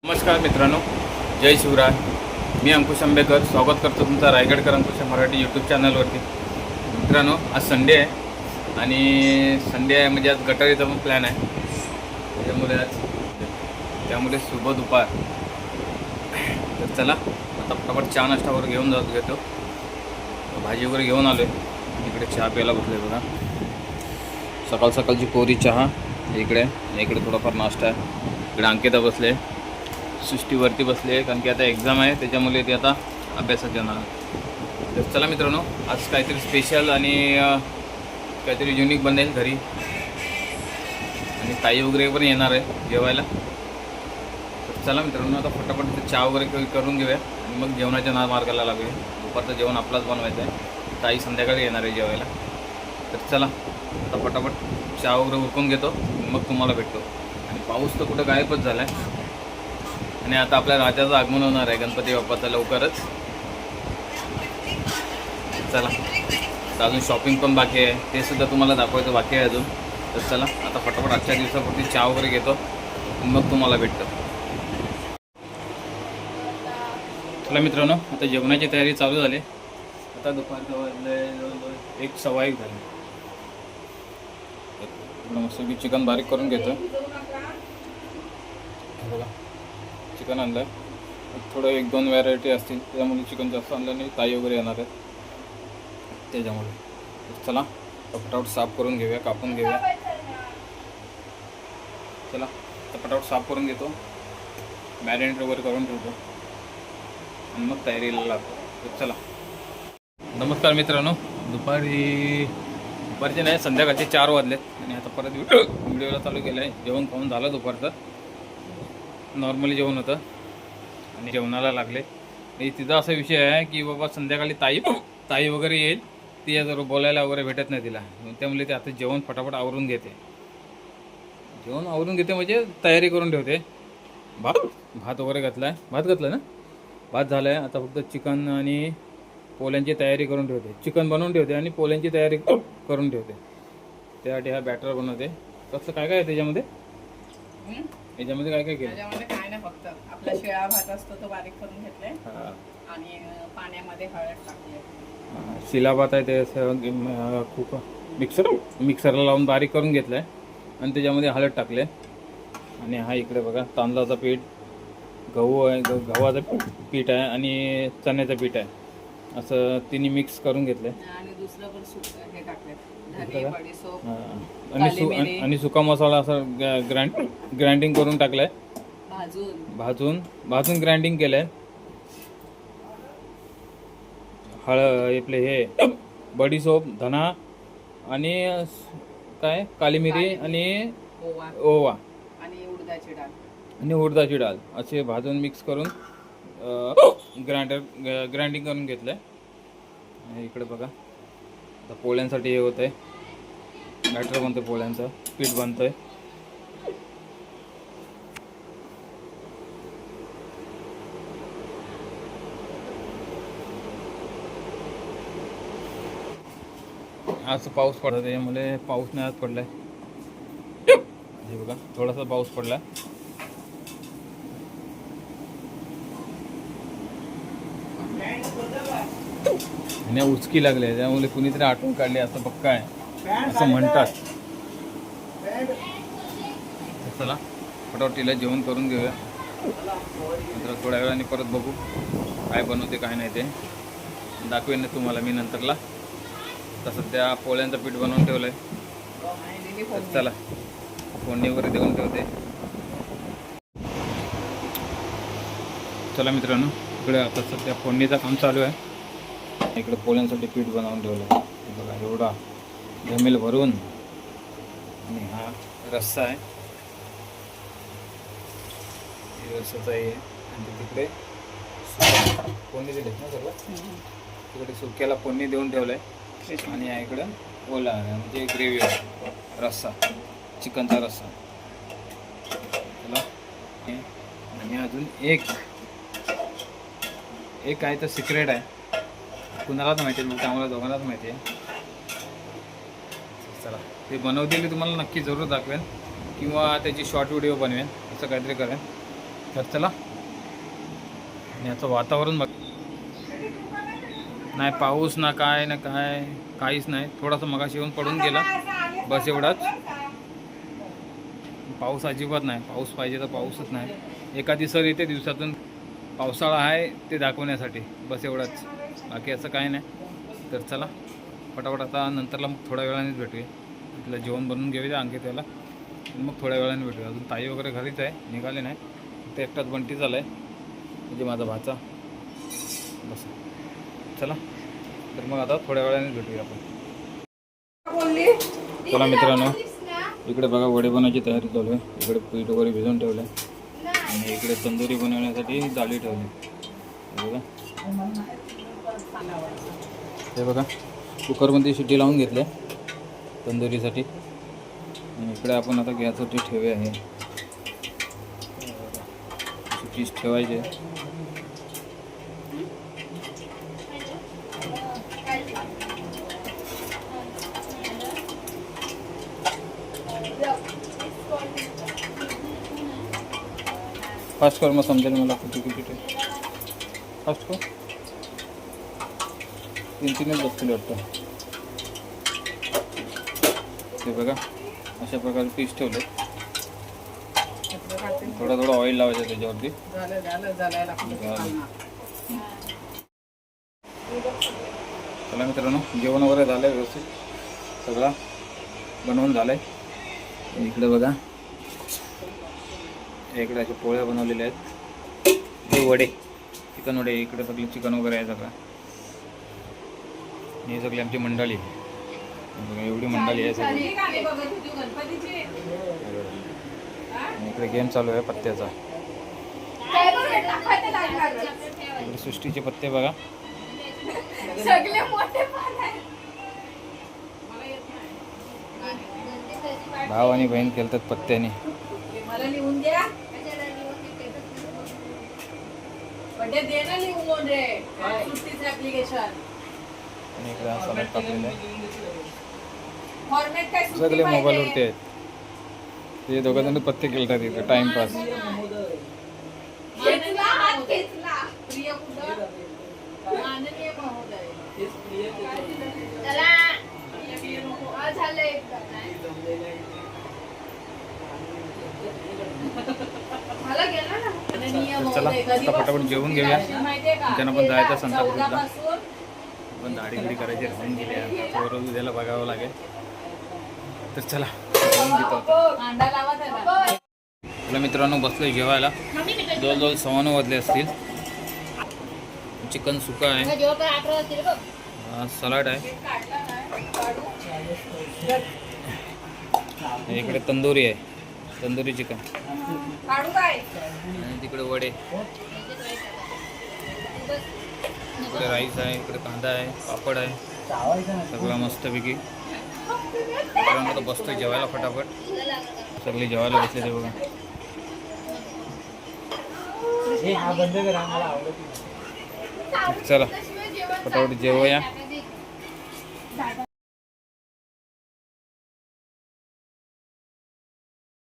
नमस्कार मित्रांनो, जय शिवराय. मी अंकुश आंबेकर स्वागत करतो तुमचा रायगडकर अंकुश मराठी यूट्यूब चॅनलवरती. मित्रांनो, आज संडे आहे आणि संडे आहे म्हणजे आज गटारीचा पण प्लॅन आहे. त्यामुळे शुभ दुपार. तर चला आता फटाफट चहा नाश्ता वगैरे घेऊन घेतो. भाजी वगैरे घेऊन आलो आहे. इकडे चहा प्यायला बसले बघा. सकाळ सकाळची कोरी चहा इकडे थोडाफार नाश्ता आहे. इकडे अंकिता बसले, सृष्टीवरती बसले, कारण की आता एक्झाम आहे त्याच्यामुळे ते आता अभ्यासात येणार. तर चला मित्रांनो, आज काहीतरी स्पेशल आणि काहीतरी युनिक बनेल घरी आणि ताई वगैरे पण येणार आहे जेवायला. तर चला मित्रांनो, आता फटाफट चहा वगैरे करून घेऊया आणि मग जेवणाच्या मार्गाला लागूया. दुपारचं जेवण आपलाच बनवायचं आहे, ताई संध्याकाळी येणार आहे जेवायला. तर चला आता फटाफट चहा वगैरे उरकून घेतो, मग तुम्हाला भेटतो. आणि पाऊस तर कुठं गायबच झाला आहे आणि आता आपल्या राजाचं आगमन होणार आहे गणपती बाप्पाचं लवकरच. चला अजून शॉपिंग पण बाकी आहे, ते सुद्धा तुम्हाला दाखवायचं बाकी आहे अजून. तर चला आता फटाफट आजच्या दिवसापुरती चहा वगैरे घेतो, मग तुम्हाला भेटतो. चला मित्रांनो, आता जेवणाची तयारी चालू झाली. आता दुपारचं 1:15 झाली. मस्त मी चिकन बारीक करून घेतो. बघा, चिकन आणलं आहे. थोडं 1-2 व्हरायटी असतील त्यामुळे चिकन जास्त आणलं नाही. ताई वगैरे येणार आहेत त्याच्यामुळे. चला फटाफट साफ करून घेऊया, कापून घेऊया. चला तर फटाफट साफ करून घेतो, मॅरिनेट वगैरे करून ठेवतो आणि मग तयारीला लागतो. तर चला. नमस्कार मित्रांनो, दुपारचे नाही, संध्याकाळचे 4 वाजलेत आणि आता परत व्हिडिओला चालू केलं आहे. जेवण खाऊन झालं दुपारचं, नॉर्मली जेवण होतं आणि जेवणाला लागले. तिथं असा विषय आहे की बाबा संध्याकाळी ताई वगैरे येईल, ती जर बोलायला वगैरे भेटत नाही तिला, त्यामुळे ते आता जेवण फटाफट आवरून घेते. म्हणजे तयारी करून ठेवते. भात वगैरे घातला आहे, भात झाला आहे. आता फक्त चिकन आणि पोल्यांची तयारी करून ठेवते. चिकन बनवून ठेवते आणि पोल्यांची तयारी करून ठेवते. त्यासाठी हा बॅटर बनवते. कसं काय आहे त्याच्यामध्ये काय केलं? त्याच्यामध्ये काय नाही, फक्त आपला शिळा भात असतो तो बारीक करून घेतलाय आणि पाण्यामध्ये हळद टाकली. शिला भात आहे ते मिक्सरला लावून बारीक करून घेतलाय आणि त्याच्यामध्ये हळद टाकले. आणि हा इकडे बघा, तांदळाचं पीठ, गव्हाचं पीठ आहे आणि चण्याचं पीठ आहे, असं तिन्ही मिक्स करून घेतलंय. आणि दुसरं पण हे टाकले, आणि सुका मसाला असं ग्राइंडिंग करून टाकलाय. भाजून ग्राइंडिंग केलंय. आपले हे बडीसोप, धना आणि काय काली मिरी आणि ओवा आणि उडदाची डाळ असे भाजून मिक्स करून ग्राइंडिंग करून घेतलंय. इकडे बघा, आता पोळ्यांसाठी हे होतंय, बॅटर बनतोय, पोळ्यांचं पीठ बनतंय. आज पाऊस पडत, त्यामुळे पाऊस नाही आज पडलाय. हे बघा, थोडासा पाऊस पडला. आणि उचकी लागले, त्यामुळे कुणीतरी आठवण काढली असं पक्का आहे, असं म्हणतात. चला फटाफट तिला जेवण करून घेऊया. नंतर थोड्या वेळाने परत बघू काय बनवते काय नाही, ते दाखवेन ना तुम्हाला मी नंतरला. तर सध्या पोळ्यांचं पीठ बनवून ठेवलंय. चला फोडणी वगैरे देऊन ठेवते. चला मित्रांनो, इकडे आता सध्या फोडणीचं काम चालू आहे. इकडे पोळ्यांसाठी पीठ बनवून ठेवलं बघा, एवढा जमेल भरून. आणि हा रस्सा आहे, रस्साचा आहे. आणि तिकडे फोडणी दिली ना सर्व, तिकडे सुक्याला फोडणी देऊन ठेवलंय. आणि या इकडं ओला म्हणजे ग्रेव्ही, रस्सा, चिकनचा रस्सा. चला, आणि अजून एक आहे तर सिक्रेट आहे, कुणालाच माहिती आहे, मग आम्हाला दोघांनाच माहिती आहे. चला ते बनवते मी तुम्हाला नक्की जरूर दाखवेन, किंवा त्याची शॉर्ट व्हिडिओ बनवेन, असं काहीतरी करेन. तर चला. आणि याचं वातावरण बघ, नाही पाऊस ना काय ना काय, काहीच नाही. थोडासा मगाशी येऊन पडून गेला बस एवढाच. पाऊस अजिबात नाही. पाऊस पाहिजे तर पाऊसच नाही. एखादी सर येते दिवसातून, पावसाळा आहे ते दाखवण्यासाठी, बस एवढाच. बाकी असं काही नाही. तर चला फटाफट आता नंतरला मग थोड्या वेळानेच भेटूया. तिला जेवण बनवून घेऊया अंकिताला आणि मग थोड्या वेळाने भेटूया. अजून ताई वगैरे घरीच आहे, निघाले नाही. ते एकटाच बंटी झाला आहे, म्हणजे माझा भाचा. बस चला, तर मग आता थोड्या वेळाने भेटूया आपण. चला मित्रांनो, इकडे बघा वडे बनवायची तयारी चालू आहे. इकडे पीठ वगैरे भिजवून ठेवलं आहे आणि इकडे तंदुरी बनवण्यासाठी जाळी ठेवली. हे बघा, हे बघा कुकरमध्ये शिट्टी लावून घेतल्या तंदुरीसाठी. आणि इकडे आपण आता गॅसवरती ठेवे आहे, पीस ठेवायचे. फास्ट कर, मग समजेल मला किती किती ठेव. फास्ट कर, 3-3च बसतील वाटतं. ते बघा अशा प्रकारे पीस ठेवले. थोडं थोडं ऑइल लावायचं त्याच्यावरती. चला मित्रांनो, जेवण वगैरे झालं आहे व्यवस्थित, सगळं बनवून झालं आहे. इकडे बघा, इकडे अशा पोळ्या बनवलेल्या आहेत. हे वडे, चिकन वडे. इकडे सगळे चिकन वगैरे आहे सगळं. ही सगळी आमची मंडळी, एवढी मंडळी आहे सगळी. इकडे गेम चालू आहे पत्त्याचा. इकडे सृष्टीचे पत्ते बघा. भाव आणि बहीण खेळतात पत्त्याने. मला लिहून द्या, दे ना लिहून रे सुट्टीचं ऍप्लिकेशन. आणि इकडे हा सलाड टाकलेला आहे. फॉर्मॅट काय सगळे मोबाईलवरती आहेत. ते दोघं जण पत्ते खेळतात इथे टाइमपास. चला आता फटाफट जेवून घेऊया. त्यांना पण जायचं संतापूरला. पण दाढी बिडी करायची राहून गेली आहे, थोडं उद्याला बघावं लागेल. तर चला जेवून घेतो आता. आपल्या मित्रांनो बसलोय जेवायला. जवळजवळ 9:15 वाजले असतील. चिकन सुका आहे, सलाड आहे, इकडे तंदुरी आहे, तंदुरी चिकन. आणि तिकडे वडे, इकडे राईस आहे, इकडे कांदा आहे, पापड आहे, सगळं मस्तपैकी. मित्रांनो तर बसतोय जेवायला फटाफट. सगळे जेवायला बसले ते बघा. चला फटाफट जेवूया.